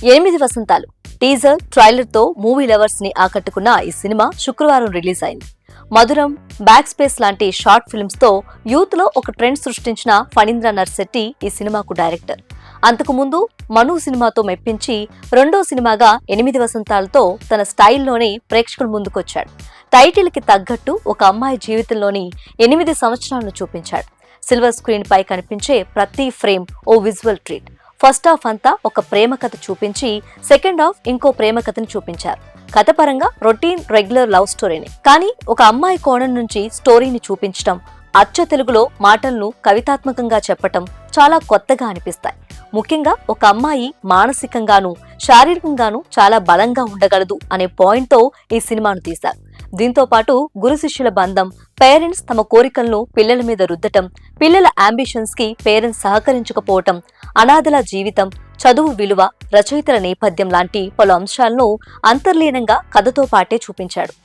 8 వసంతాలు teaser trailer తో movie lovers ని ఆకట్టుకున్న ఈ సినిమా శుక్రవారం రిలీజ్ అయింది. మధురం, బ్యాక్ స్పేస్ లాంటి షార్ట్ ఫిల్మ్స్ తో యూత్ లో ఒక ట్రెండ్ సృష్టించిన ఫణీంద్ర నర్శెట్టి ఈ సినిమాకు డైరెక్టర్. అంతకుముందు మను సినిమాతో మెప్పించి రెండో సినిమాగా 8 వసంతాలతో తన స్టైల్లోనే ప్రేక్షకుల ముందుకొచ్చాడు. టైటిల్ కి తగ్గట్టు ఒక అమ్మాయి జీవితంలోని 8 సంవత్సరాలను చూపించాడు. సిల్వర్ స్క్రీన్ పై కనిపించే ప్రతి ఫ్రేమ్ ఓ విజువల్ ట్రీట్. ఫస్ట్ హాఫ్ అంతా ఒక ప్రేమ కథ చూపించి సెకండ్ హాఫ్ ఇంకో ప్రేమ కథను చూపించారు. కథ పరంగా రొటీన్ రెగ్యులర్ లవ్ స్టోరీని, కానీ ఒక అమ్మాయి కోణం నుంచి స్టోరీని చూపించడం, అచ్చ తెలుగులో మాటలను కవితాత్మకంగా చెప్పటం చాలా కొత్తగా అనిపిస్తాయి. ముఖ్యంగా ఒక అమ్మాయి మానసికంగానూ శారీరకంగానూ చాలా బలంగా ఉండగలదు అనే పాయింట్ తో ఈ సినిమాను తీశారు. దీంతో పాటు గురు శిష్యుల బంధం, పేరెంట్స్ తమ కోరికలను పిల్లల మీద రుద్దటం, పిల్లల అంబిషన్స్ కి పేరెంట్స్ సహకరించకపోవటం, అనాథల జీవితం, చదువు విలువ, రచయితల నేపథ్యం లాంటి పలు అంశాలను అంతర్లీనంగా కథతో పాటే చూపించాడు.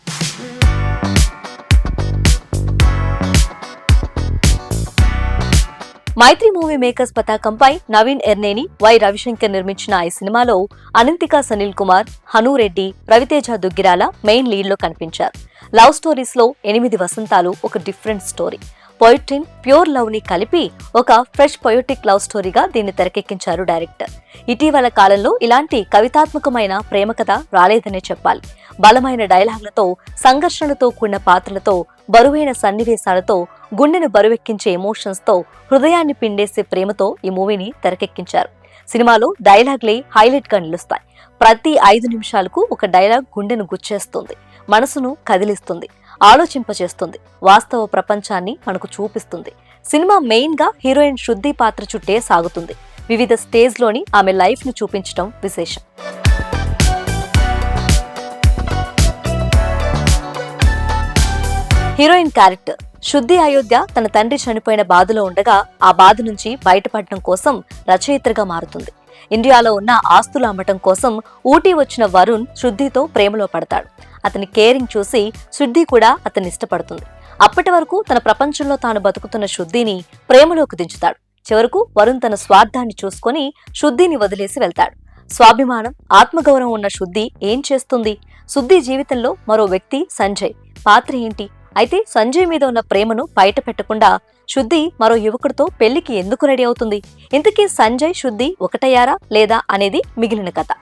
మైత్రి మూవీ మేకర్స్ పతాకంపై నవీన్ ఎర్నేని, వై రవిశంకర్ నిర్మించిన ఈ సినిమాలో అనంతిక సనిల్ కుమార్, హనూరెడ్డి, రవితేజ దుగ్గిరాల మెయిన్ లీడ్ లో కనిపించారు. లవ్ స్టోరీస్ లో 8 వసంతాలు ఒక different story. Poetry, pure love ని కలిపి ఒక ఫ్రెష్ పొయటిక్ లవ్ స్టోరీగా దీన్ని తెరకెక్కించారు డైరెక్టర్. ఇటీవల కాలంలో ఇలాంటి కవితాత్మకమైన ప్రేమ కథ రాలేదనే చెప్పాలి. బలమైన డైలాగ్లతో, సంఘర్షణలతో కూడిన పాత్రలతో, బరువైన సన్నివేశాలతో, గుండెను బరువెక్కించే ఎమోషన్స్ తో, హృదయాన్ని పిండేసే ప్రేమతో ఈ మూవీని తెరకెక్కించారు. సినిమాలో డైలాగ్లే హైలైట్ గా నిలుస్తాయి. ప్రతి 5 నిమిషాలకు ఒక డైలాగ్ గుండెను గుచ్చేస్తుంది, మనసును కదిలిస్తుంది, ఆలోచింపచేస్తుంది, వాస్తవ ప్రపంచాన్ని మనకు చూపిస్తుంది. సినిమా మెయిన్ గా హీరోయిన్ శృద్ధి పాత్ర చుట్టే సాగుతుంది. వివిధ స్టేజ్ లోని ఆమె లైఫ్ ను చూపించడం విశేషం. హీరోయిన్ క్యారెక్టర్ శృద్ధి అయోధ్య తన తండ్రి చనిపోయిన బాధలో ఉండగా ఆ బాధ నుంచి బయటపడటం కోసం రచయిత్రిగా మారుతుంది. ఇండియాలో ఉన్న ఆస్తులు అమ్మటం కోసం ఊటీ వచ్చిన వరుణ్ శృద్ధితో ప్రేమలో పడతాడు. అతని కేరింగ్ చూసి శృద్ధి కూడా అతన్ని ఇష్టపడుతుంది. అప్పటి వరకు తన ప్రపంచంలో తాను బతుకుతున్న శృద్ధిని ప్రేమలోకి దించుతాడు. చివరకు వరుణ్ తన స్వార్థాన్ని చూసుకొని శృద్ధిని వదిలేసి వెళ్తాడు. స్వాభిమానం, ఆత్మగౌరవం ఉన్న శృద్ధి ఏం చేస్తుంది? శృద్ధి జీవితంలో మరో వ్యక్తి సంజయ్ పాత్ర ఏంటి? అయితే సంజయ్ మీద ఉన్న ప్రేమను బయట పెట్టకుండా శృద్ధి మరో యువకుడితో పెళ్లికి ఎందుకు రెడీ అవుతుంది? ఇంతకీ సంజయ్, శృద్ధి ఒకటయ్యారా లేదా అనేది మిగిలిన కథ.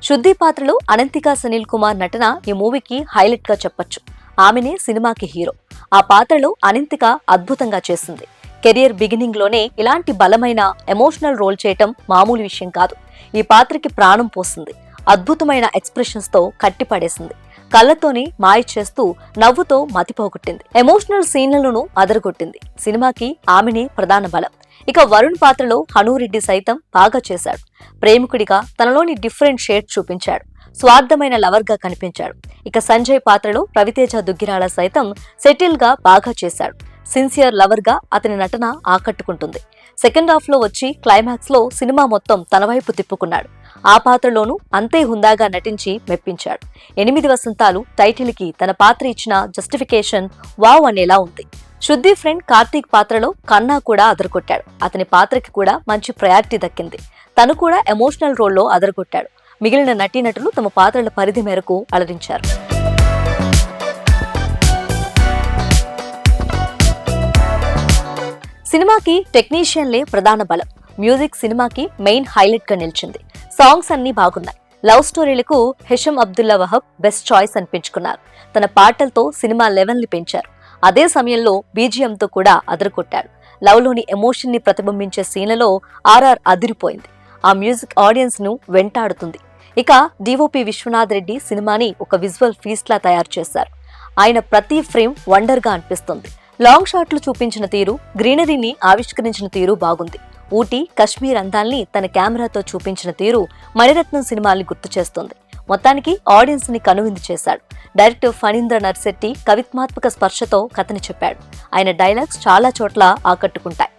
శృద్ధి పాత్రలో అనంతిక సనిల్ కుమార్ నటన ఈ మూవీకి హైలైట్ గా చెప్పొచ్చు. ఆమెనే సినిమాకి హీరో. ఆ పాత్రలో అనంతిక అద్భుతంగా చేసింది. కెరియర్ బిగినింగ్ లోనే ఇలాంటి బలమైన ఎమోషనల్ రోల్ చేయటం మామూలు విషయం కాదు. ఈ పాత్రకి ప్రాణం పోసింది. అద్భుతమైన ఎక్స్ప్రెషన్స్ తో కట్టిపడేసింది. కళ్ళతోనే మాయ చేస్తూ నవ్వుతో మతిపోగొట్టింది. ఎమోషనల్ సీన్లను అదరగొట్టింది. సినిమాకి ఆమెనే ప్రధాన బలం. ఇక వరుణ్ పాత్రలో హనూరెడ్డి సైతం బాగా చేశాడు. ప్రేమికుడిగా తనలోని డిఫరెంట్ షేడ్స్ చూపించాడు. స్వార్థమైన లవర్ గా కనిపించాడు. ఇక సంజయ్ పాత్రలో రవితేజ దుగ్గిరాల సైతం సెటిల్ గా బాగా చేశాడు. సిన్సియర్ లవర్ గా అతని నటన ఆకట్టుకుంటుంది. సెకండ్ హాఫ్ లో వచ్చి క్లైమాక్స్ లో సినిమా మొత్తం తన వైపు తిప్పుకున్నాడు. ఆ పాత్రలోనూ అంతే హుందాగా నటించి మెప్పించాడు. 8 వసంతాలు టైటిల్ కి తన పాత్ర ఇచ్చిన జస్టిఫికేషన్ వావ్ అనేలా ఉంది. శృద్ధి ఫ్రెండ్ కార్తీక్ పాత్రలో కన్నా కూడా అదరగొట్టాడు. అతని పాత్రకి కూడా మంచి ప్రయారిటీ దక్కింది. తను కూడా ఎమోషనల్ రోల్లో అదరగొట్టాడు. మిగిలిన నటీనటులు తమ పాత్రల పరిధి మేరకు అలరించారు. సినిమాకి టెక్నీషియన్లే ప్రధాన బలం. మ్యూజిక్ సినిమాకి మెయిన్ హైలైట్ గా నిలిచింది. సాంగ్స్ అన్ని బాగున్నాయి. లవ్ స్టోరీలకు హెషమ్ అబ్దుల్లా వహబ్ బెస్ట్ చాయిస్ అనిపించుకున్నారు. తన పాటలతో సినిమా లెవెల్ ని పెంచారు. అదే సమయంలో బీజిఎంతో కూడా అదరగొట్టాడు. లవ్ లోని ఎమోషన్ ని ప్రతిబింబించే సీన్లలో ఆర్ఆర్ అదిరిపోయింది. ఆ మ్యూజిక్ ఆడియన్స్ ను వెంటాడుతుంది. ఇక డిఓపి విశ్వనాథ్ రెడ్డి సినిమాని ఒక విజువల్ ఫీస్ట్ లా తయారు చేశారు. ఆయన ప్రతి ఫ్రేమ్ వండర్ గా అనిపిస్తుంది. లాంగ్ షాట్లు చూపించిన తీరు, గ్రీనరీని ఆవిష్కరించిన తీరు బాగుంది. ఊటీ, కశ్మీర్ అందాల్ని తన కెమెరాతో చూపించిన తీరు మణిరత్నం సినిమాల్ని గుర్తు చేస్తుంది. మొత్తానికి ఆడియన్స్ ని కనువిందు చేశాడు. డైరెక్టర్ ఫణీంద్ర నర్శెట్టి కవిత్మాత్మక స్పర్శతో కథని చెప్పాడు. ఆయన డైలాగ్స్ చాలా చోట్ల ఆకట్టుకుంటాయి.